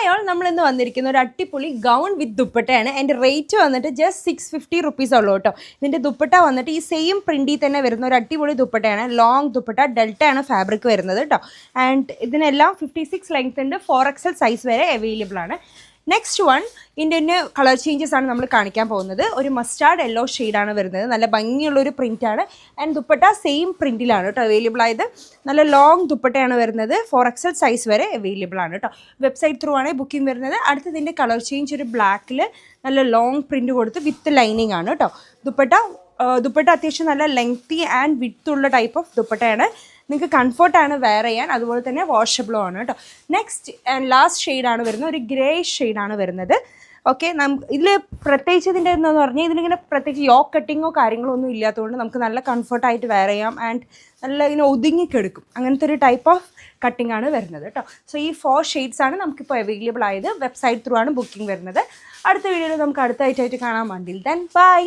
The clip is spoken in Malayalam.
ഹായ് ഓൾ, നമ്മൾ ഇന്ന് വന്നിരിക്കുന്ന ഒരു അടിപൊളി ഗൗൺ വിത്ത് ദുപ്പട്ടയാണ്. എൻ്റെ റേറ്റ് വന്നിട്ട് ജസ്റ്റ് 650 റുപ്പീസ് ഉള്ളൂ കേട്ടോ. ഇതിൻ്റെ ദുപ്പട്ട വന്നിട്ട് ഈ സെയിം പ്രിൻറ്റിൽ തന്നെ വരുന്ന ഒരു അടിപൊളി ദുപ്പട്ടയാണ്. ലോങ് ദുപ്പട്ട, ഡെൽറ്റയാണ് ഫാബ്രിക് വരുന്നത് കേട്ടോ. ആൻഡ് ഇതിനെല്ലാം 56 ലെങ്ത് ഉണ്ട്, 4XL സൈസ് വരെ അവൈലബിൾ ആണ്. നെക്സ്റ്റ് വൺ, ഇതിൻ്റെ കളർ ചേഞ്ചസ് ആണ് നമ്മൾ കാണിക്കാൻ പോകുന്നത്. ഒരു മസ്റ്റാർഡ് യെല്ലോ ഷെയ്ഡാണ് വരുന്നത്. നല്ല ഭംഗിയുള്ളൊരു പ്രിൻ്റാണ്. ആൻഡ് ദുപ്പട്ട സെയിം പ്രിൻറ്റിലാണ് കേട്ടോ അവൈലബിൾ ആയത്. നല്ല ലോങ് ദുപ്പട്ടയാണ് വരുന്നത്. 4XL സൈസ് വരെ അവൈലബിൾ ആണ് കേട്ടോ. വെബ്സൈറ്റ് ത്രൂ ആണ് ബുക്കിംഗ് വരുന്നത്. അടുത്തതിൻ്റെ കളർ ചേഞ്ച് ഒരു ബ്ലാക്കിൽ നല്ല ലോങ് പ്രിൻറ്റ് കൊടുത്ത് വിത്ത് ലൈനിങ് ആണ് കേട്ടോ. ദുപ്പട്ട അത്യാവശ്യം നല്ല ലെങ്തി ആൻഡ് വിത്തുള്ള ടൈപ്പ് ഓഫ് ദുപ്പട്ടയാണ്. നിങ്ങൾക്ക് കംഫർട്ടാണ് വെയർ ചെയ്യാൻ, അതുപോലെ തന്നെ വാഷബിളും ആണ് കേട്ടോ. നെക്സ്റ്റ് ആൻഡ് ലാസ്റ്റ് ഷെയ്ഡാണ് വരുന്നത്. ഒരു ഗ്രേ ഷെയ്ഡാണ് വരുന്നത്. ഓക്കെ, ഇതിൽ പ്രത്യേകിച്ച് ഇതിൻ്റെ എന്ന് പറഞ്ഞാൽ ഇതിലിങ്ങനെ പ്രത്യേകിച്ച് യോക്ക് കട്ടിങ്ങോ കാര്യങ്ങളോ ഒന്നും ഇല്ലാത്തതുകൊണ്ട് നമുക്ക് നല്ല കംഫർട്ടായിട്ട് വെയർ ചെയ്യാം. ആൻഡ് നല്ല ഇങ്ങനെ ഒതുങ്ങിക്കെടുക്കും. അങ്ങനത്തെ ഒരു ടൈപ്പ് ഓഫ് കട്ടിംഗ് ആണ് വരുന്നത് കേട്ടോ. സോ ഈ 4 ഷെയ്ഡ്സ് ആണ് നമുക്കിപ്പോൾ അവൈലബിൾ ആയത്. വെബ്സൈറ്റ് ത്രൂ ആണ് ബുക്കിംഗ് വരുന്നത്. അടുത്ത വീഡിയോയിൽ നമുക്ക് അടുത്തായിട്ട് കാണാൻ. Until then bye.